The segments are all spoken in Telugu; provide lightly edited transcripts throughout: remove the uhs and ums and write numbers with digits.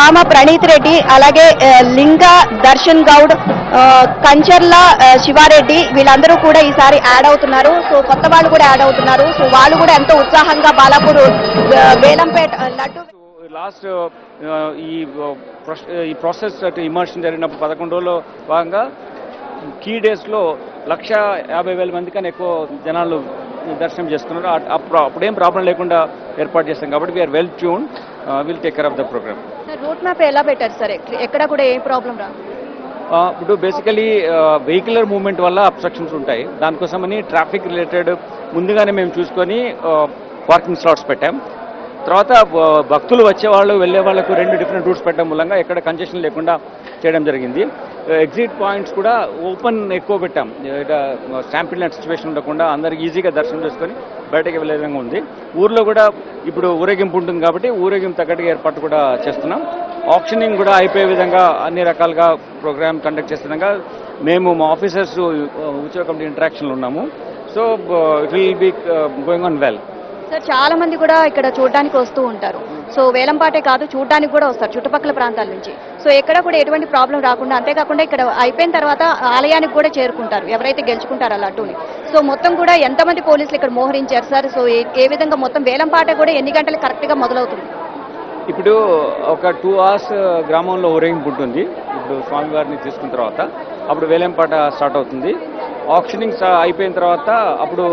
రామ ప్రణీత్ రెడ్డి, అలాగే లింగా దర్శన్ గౌడ్, కంచర్ల శివారెడ్డి వీళ్ళందరూ కూడా ఈసారి యాడ్ అవుతున్నారు. సో కొత్త వాళ్ళు కూడా యాడ్ అవుతున్నారు. సో వాళ్ళు కూడా ఎంతో ఉత్సాహంగా బాలాపూర్ వేలంపేట లడ్డు లాస్ట్ ఈ ప్రాసెస్ ఇమర్షన్ జరిగినప్పుడు 11 రోజుల్లో భాగంగా కీ డేస్లో 150,000 మంది కన్నా ఎక్కువ జనాలు దర్శనం చేసుకున్నారు. అప్పుడేం ప్రాబ్లం లేకుండా ఏర్పాటు చేస్తాం కాబట్టి we are well tune, will take care of the program. Route map ఎలా పెట్టారు సార్? ఎక్కడ కూడా ఏ ప్రాబ్లం రాదు. ఇప్పుడు బేసికలీ వెహికులర్ మూవ్మెంట్ వల్ల అబ్స్ట్రక్షన్స్ ఉంటాయి. దానికోసమని ట్రాఫిక్ రిలేటెడ్ ముందుగానే మేము చూసుకొని పార్కింగ్ స్లాట్స్ పెట్టాం. తర్వాత భక్తులు వచ్చేవాళ్ళు వెళ్ళే వాళ్ళకు 2 డిఫరెంట్ రూట్స్ పెట్టడం మూలంగా ఎక్కడ కంజెషన్ లేకుండా చేయడం జరిగింది. ఎగ్జిట్ పాయింట్స్ కూడా ఓపెన్ ఎక్కువ పెట్టాం. స్టాంపింగ్ లాంటి సిచ్యువేషన్ ఉండకుండా అందరికి ఈజీగా దర్శనం చేసుకొని బయటకు వెళ్ళే విధంగా ఉంది. ఊర్లో కూడా ఇప్పుడు ఊరేగింపు ఉంటుంది కాబట్టి ఊరేగింపు తగ్గట్టుగా ఏర్పాటు కూడా చేస్తున్నాం. ఆప్షనింగ్ కూడా అయిపోయే విధంగా అన్ని రకాలుగా ప్రోగ్రామ్ కండక్ట్ చేసే విధంగా మేము మా ఆఫీసర్స్ ఉత్సవ కమిటీ ఇంటరాక్షన్లో ఉన్నాము. So it will be going on well. Sir చాలా మంది కూడా ఇక్కడ చూడడానికి వస్తూ ఉంటారు. సో వేలంపాటే కాదు, చూడడానికి కూడా వస్తారు చుట్టుపక్కల ప్రాంతాల నుంచి. సో ఎక్కడ కూడా ఎటువంటి ప్రాబ్లం రాకుండా, అంతేకాకుండా ఇక్కడ అయిపోయిన తర్వాత ఆలయానికి కూడా చేరుకుంటారు ఎవరైతే గెలుచుకుంటారో ఆ లడ్డూని. సో మొత్తం కూడా ఎంతమంది పోలీసులు ఇక్కడ మోహరించారు సార్? సో ఏ విధంగా మొత్తం వేలంపాట కూడా ఎన్ని గంటలు కరెక్ట్గా మొదలవుతుంది? ఇప్పుడు ఒక 2 hours గ్రామంలో ఊరేగింపు ఉంటుంది. ఇప్పుడు స్వామివారిని తీసుకున్న తర్వాత అప్పుడు వేలంపాట స్టార్ట్ అవుతుంది. ఆప్షనింగ్ అయిపోయిన తర్వాత అప్పుడు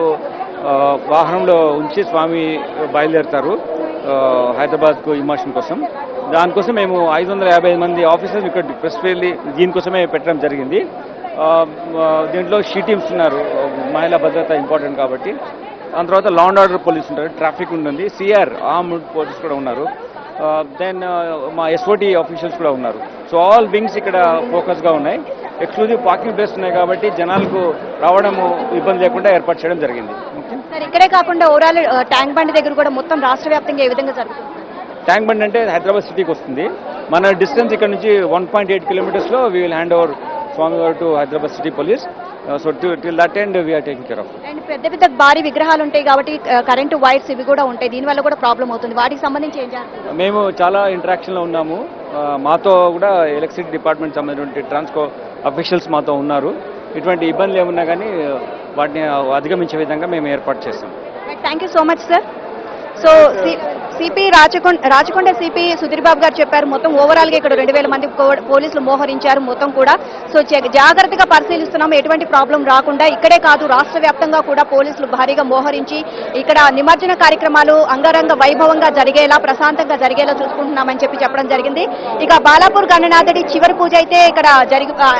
వాహనంలో ఉంచి స్వామి బయలుదేరుతారు హైదరాబాద్కు ఇమర్షన్ కోసం. దానికోసం మేము 550 మంది ఆఫీసర్స్ ఇక్కడ ప్రెస్ వెళ్ళి దీనికోసమే పెట్టడం జరిగింది. దీంట్లో షీ టీమ్స్ ఉన్నారు, మహిళా భద్రత ఇంపార్టెంట్ కాబట్టి. దాని తర్వాత లా అండ్ ఆర్డర్ పోలీస్ ఉంటారు, ట్రాఫిక్ ఉంటుంది, సిఆర్ ఆర్మ్డ్ పోలీస్ కూడా ఉన్నారు, దెన్ మా ఎస్ఓటీ ఆఫీషియల్స్ కూడా ఉన్నారు. సో ఆల్ వింగ్స్ ఇక్కడ ఫోకస్గా ఉన్నాయి. ఎక్స్క్లూజివ్ పార్కింగ్ ప్లేస్ ఉన్నాయి కాబట్టి జనాలకు రావడము ఇబ్బంది లేకుండా ఏర్పాటు చేయడం జరిగింది. సార్ ఇక్కడే కాకుండా ఓవరాల్ ట్యాంక్ బండ్ దగ్గర కూడా మొత్తం రాష్ట్ర వ్యాప్తంగా ఏ విధంగా జరుగుతుంది? ట్యాంక్ బండ్ అంటే హైదరాబాద్ సిటీకి వస్తుంది. మన డిస్టెన్స్ ఇక్కడ నుంచి 1.8 kilometers we will hand over స్వామివారి to Hyderabad city police. So till that end we are taking care of. And పెద్ద పెద్ద భారీ విగ్రహాలు ఉంటాయి కాబట్టి కరెంటు వైర్స్ ఇవి కూడా ఉంటాయి, దీనివల్ల కూడా ప్రాబ్లం అవుతుంది. వాటికి సంబంధించి ఏం చేస్తారు? మేము చాలా ఇంటరాక్షన్లో ఉన్నాము. మాతో కూడా ఎలక్ట్రిసిటీ డిపార్ట్మెంట్ సంబంధించిన ట్రాన్స్కో అఫీషియల్స్ మాతో ఉన్నారు. ఇటువంటి ఇబ్బందులు ఏమున్నా కానీ వాటిని అధిగమించే విధంగా మేము ఏర్పాటు చేస్తాం. Thank you so much sir. So CP Rachakonda CP Sudheer Babu గారు చెప్పారు, మొత్తం ఓవరాల్గా ఇక్కడ 2,000 మంది పోలీసులు మోహరించారు మొత్తం కూడా. సో జాగ్రత్తగా పరిశీలిస్తున్నాము, ఎటువంటి ప్రాబ్లం రాకుండా. ఇక్కడే కాదు రాష్ట్ర వ్యాప్తంగా కూడా పోలీసులు భారీగా మోహరించి ఇక్కడ నిమజ్జన కార్యక్రమాలు అంగరంగ వైభవంగా జరిగేలా, ప్రశాంతంగా జరిగేలా చూసుకుంటున్నామని చెప్పడం జరిగింది. ఇక బాలాపూర్ గణనాథుడి చివరి పూజ అయితే ఇక్కడ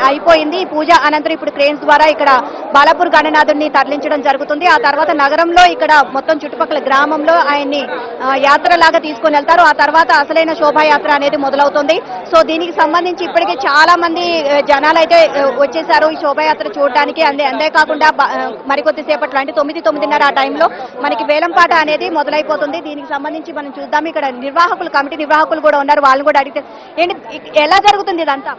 అయిపోయింది. పూజ అనంతరం ఇప్పుడు క్రేన్స్ ద్వారా ఇక్కడ బాలాపూర్ గణనాథుడిని తరలించడం జరుగుతుంది. ఆ తర్వాత నగరంలో ఇక్కడ మొత్తం చుట్టుపక్కల గ్రామంలో ఆయన్ని యాత్రలాగా తీసుకొని వెళ్తారు. ఆ తర్వాత అసలైన శోభాయాత్ర అనేది మొదలవుతుంది. సో దీనికి సంబంధించి ఇప్పటికే చాలా మంది జనాలు అయితే వచ్చేసారు ఈ శోభాయాత్ర చూడడానికి. అంతేకాకుండా మరికొద్దిసేపట్లో అంటే 9-9:30 ఆ టైంలో మనకి వేలంపాట అనేది మొదలైపోతుంది. దీనికి సంబంధించి మనం చూద్దాం. ఇక్కడ కమిటీ నిర్వాహకులు కూడా ఉన్నారు, వాళ్ళని కూడా అడిగితే ఏంటి ఎలా జరుగుతుంది ఇదంతా?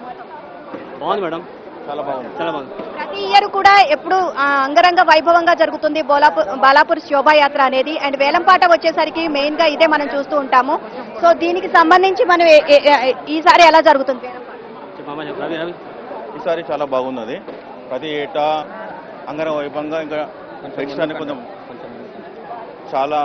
బాగుంది మేడం, చాలా బాగుంది, చాలా బాగుంది. ప్రతి ఇయర్ కూడా ఎప్పుడు అంగరంగ వైభవంగా జరుగుతుంది బాలాపూర్ శోభాయాత్ర అనేది. అండ్ వేలంపాట వచ్చేసరికి మెయిన్ గా ఇదే మనం చూస్తూ ఉంటాము. సో దీనికి సంబంధించి మనం ఈసారి ఎలా జరుగుతుంది? ఈసారి చాలా బాగున్నది. ప్రతి ఏటా అంగరంగ వైభవంగా ఇంకా కొంచెం చాలా